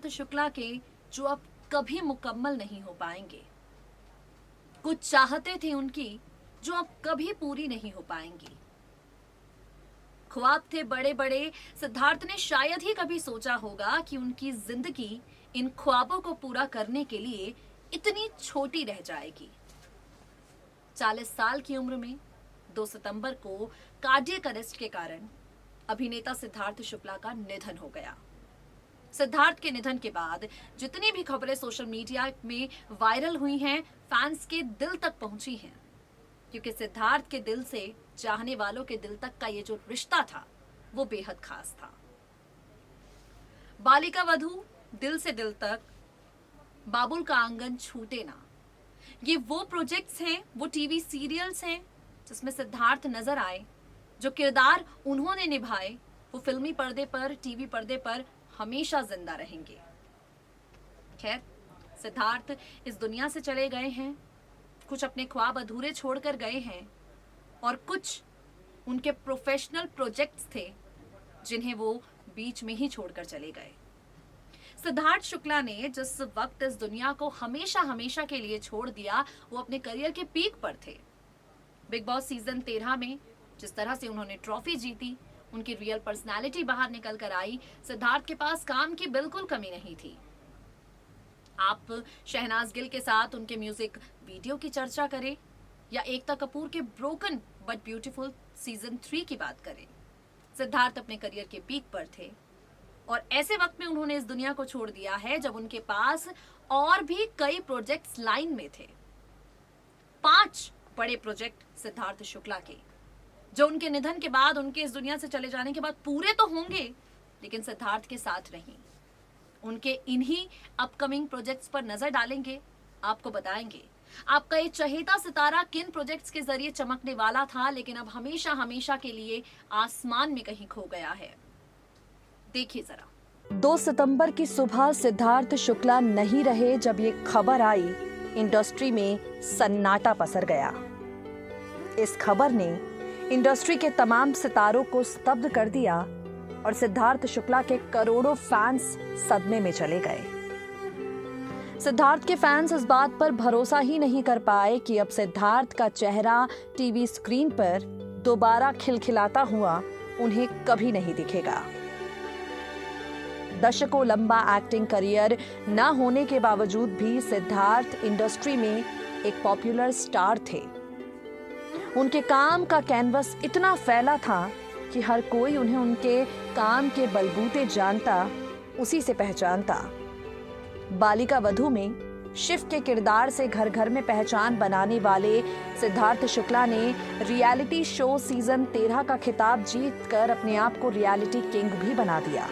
सिद्धार्थ शुक्ला के जो अब कभी मुकम्मल नहीं हो पाएंगे। कुछ चाहते थे उनकी जो अब कभी पूरी नहीं हो पाएंगी। ख्वाब थे बड़े बड़े, सिद्धार्थ ने शायद ही कभी सोचा होगा कि उनकी जिंदगी इन ख्वाबों को पूरा करने के लिए इतनी छोटी रह जाएगी। 40 साल की उम्र में 2 सितंबर को कार्डियक अरेस्ट के कारण अभिनेता सिद्धार्थ शुक्ला का निधन हो गया। सिद्धार्थ के निधन के बाद जितनी भी खबरें सोशल मीडिया में वायरल हुई हैं, फैंस के दिल तक पहुंची हैं, क्योंकि सिद्धार्थ के दिल से चाहने वालों के दिल तक का ये जो रिश्ता था वो बेहद खास था। बालिका वधू, दिल से दिल तक, बाबुल का आंगन छूटे ना, ये वो प्रोजेक्ट्स हैं, वो टीवी सीरियल्स हैं जिसमें सिद्धार्थ नजर आए। जो किरदार उन्होंने निभाए वो फिल्मी पर्दे पर, टीवी पर्दे पर हमेशा जिंदा रहेंगे। खैर, सिद्धार्थ इस दुनिया से चले गए हैं, कुछ अपने ख्वाब अधूरे छोड़कर गए हैं और कुछ उनके प्रोफेशनल प्रोजेक्ट्स थे जिन्हें वो बीच में ही छोड़कर चले गए। सिद्धार्थ शुक्ला ने जिस वक्त इस दुनिया को हमेशा हमेशा के लिए छोड़ दिया, वो अपने करियर के पीक पर थे। बिग बॉस सीजन 13 में जिस तरह से उन्होंने ट्रॉफी जीती, उनकी रियल पर्सनालिटी बाहर निकल कर आई। सिद्धार्थ के पास काम की बिल्कुल कमी नहीं थी। आप शहनाज गिल के साथ उनके म्यूजिक वीडियो की चर्चा करें या एकता कपूर के ब्रोकन बट ब्यूटीफुल सीजन 3 की बात करें, सिद्धार्थ अपने करियर के पीक पर थे और ऐसे वक्त में उन्होंने इस दुनिया को छोड़ दिया है जब उनके पास और भी कई प्रोजेक्ट्स लाइन में थे। 5 बड़े प्रोजेक्ट सिद्धार्थ शुक्ला के, जो उनके निधन के बाद, उनके इस दुनिया से चले जाने के बाद पूरे तो होंगे, लेकिन सिद्धार्थ के साथ नहीं। उनके इन्हीं अपकमिंग प्रोजेक्ट्स पर नजर डालेंगे, आपको बताएंगे आपका ये चहेता सितारा किन प्रोजेक्ट्स के जरिए चमकने वाला था, लेकिन अब हमेशा हमेशा के लिए आसमान में कहीं खो गया है। देखिए जरा। 2 सितंबर की सुबह सिद्धार्थ शुक्ला नहीं रहे। जब ये खबर आई, इंडस्ट्री में सन्नाटा पसर गया। इस खबर ने इंडस्ट्री के तमाम सितारों को स्तब्ध कर दिया और सिद्धार्थ शुक्ला के करोड़ों फैंस सदमे में चले गए। सिद्धार्थ के फैंस इस बात पर भरोसा ही नहीं कर पाए कि अब सिद्धार्थ का चेहरा टीवी स्क्रीन पर दोबारा खिलखिलाता हुआ उन्हें कभी नहीं दिखेगा। दशकों लंबा एक्टिंग करियर न होने के बावजूद भी सिद्धार्थ इंडस्ट्री में एक पॉपुलर स्टार थे। उनके काम का कैनवस इतना फैला था कि हर कोई उन्हें उनके काम के बलबूते जानता, उसी से पहचानता। बालिका वधू में शिव के किरदार से घर घर में पहचान बनाने वाले सिद्धार्थ शुक्ला ने रियलिटी शो सीजन 13 का खिताब जीतकर अपने आप को रियलिटी किंग भी बना दिया।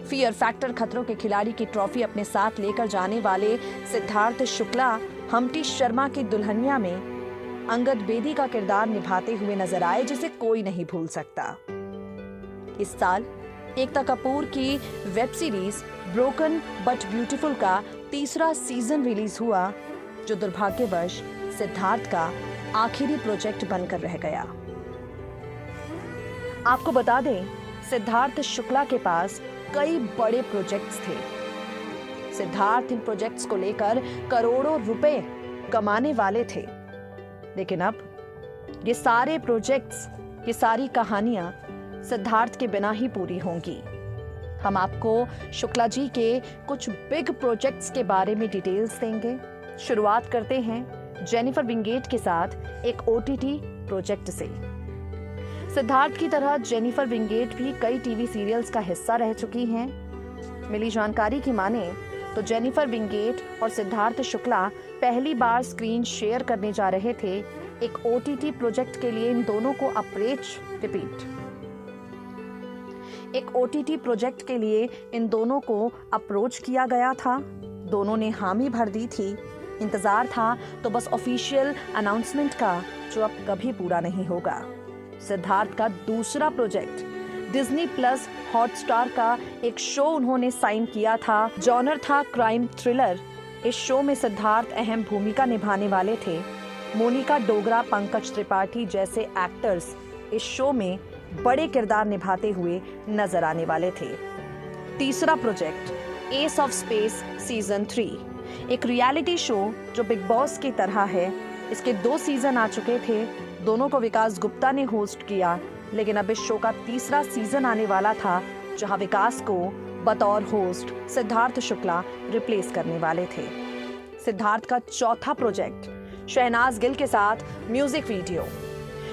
फियर फैक्टर खतरों के खिलाड़ी की ट्रॉफी अपने साथ लेकर जाने वाले सिद्धार्थ शुक्ला हम्टी शर्मा की दुल्हनिया में अंगद बेदी का किरदार निभाते हुए नजर आए, जिसे कोई नहीं भूल सकता। इस साल एकता कपूर की web series broken but beautiful का 3रा सीजन रिलीज हुआ, जो दुर्भाग्यवश सिद्धार्थ का आखिरी प्रोजेक्ट बनकर रह गया। आपको बता दें, सिद्धार्थ शुक्ला के पास कई बड़े प्रोजेक्ट्स थे। सिद्धार्थ इन प्रोजेक्ट्स को लेकर करोड़ों रुपए कमाने वाले थे, लेकिन अब ये सारे प्रोजेक्ट्स, ये सारी कहानियां सिद्धार्थ के बिना ही पूरी होंगी। हम आपको शुक्ला जी के कुछ बिग प्रोजेक्ट्स के बारे में डिटेल्स देंगे। शुरुआत करते हैं जेनिफर विंगेट के साथ एक ओटीटी प्रोजेक्ट से। सिद्धार्थ की तरह जेनिफर विंगेट भी कई टीवी सीरियल्स का हिस्सा रह चुकी हैं। मिली जानकारी की माने तो जेनिफर विंगेट और सिद्धार्थ शुक्ला पहली बार स्क्रीन शेयर करने जा रहे थे। एक ओटीटी प्रोजेक्ट के लिए इन दोनों को एक ओटीटी प्रोजेक्ट के लिए इन दोनों को अप्रोच किया गया था। दोनों ने हामी भर दी थी। इंतजार था तो बस ऑफिशियल अनाउंसमेंट का, जो अब कभी पूरा नहीं होगा। सिद्धार्थ का दूसरा प्रोजेक्ट डिज्नी प्लस हॉटस्टार का एक शो उन्होंने साइन किया था। जॉनर था क्राइम थ्रिलर। इस शो में सिद्धार्थ अहम भूमिका निभाने वाले थे। मोनिका डोगरा, पंकज त्रिपाठी जैसे एक्टर्स इस शो में बड़े किरदार निभाते हुए नजर आने वाले थे। तीसरा project S of space season 3, एक रियलिटी शो जो बिग बॉस की तरह है। इसके 2 सीजन आ चुके थे, दोनों को विकास गुप्ता ने होस्ट किया, लेकिन अब इस शो का 3रा सीजन आने वाला था, जहां विकास को बतौर होस्ट सिद्धार्थ शुक्ला रिप्लेस करने वाले थे। सिद्धार्थ का चौथा प्रोजेक्ट शहनाज गिल के साथ म्यूजिक वीडियो।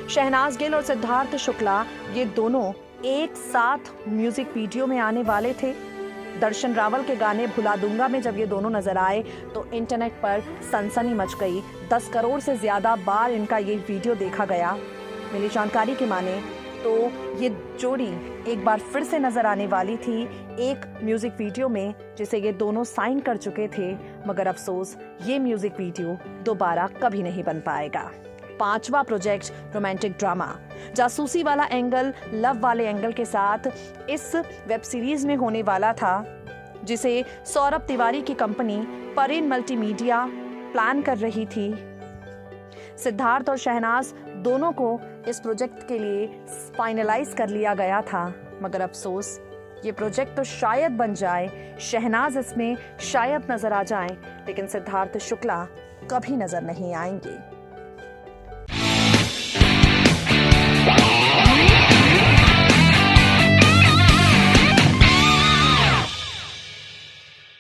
शहनाज गिल और सिद्धार्थ शुक्ला ये दोनों एक साथ म्यूजिक वीडियो में आने वाले थे। दर्शन रावल के गाने भुला दूंगा में जब ये दोनों नजर आए तो इंटरनेट पर सनसनी मच गई। 10 करोड़ से ज्यादा बार इनका ये वीडियो देखा गया। मिली जानकारी की माने तो ये जोड़ी एक बार फिर से नजर आने वाली थी एक म्यूजिक वीडियो में, जिसे ये दोनों साइन कर चुके थे, मगर अफसोस ये म्यूजिक वीडियो दोबारा कभी नहीं बन पाएगा। 5वां प्रोजेक्ट रोमांटिक ड्रामा, जासूसी वाला एंगल लव वाले एंगल के साथ इस वेब सीरीज में होने वाला था, जिसे सौरभ तिवारी की कंपनी परेन मल्टीमीडिया प्लान कर रही थी। सिद्धार्थ और शहनाज दोनों को इस प्रोजेक्ट के लिए फाइनलाइज कर लिया गया था, मगर अफसोस ये प्रोजेक्ट तो शायद बन जाए, शहनाज इसमें शायद नजर आ जाएं, लेकिन सिद्धार्थ शुक्ला कभी नजर नहीं आएंगे।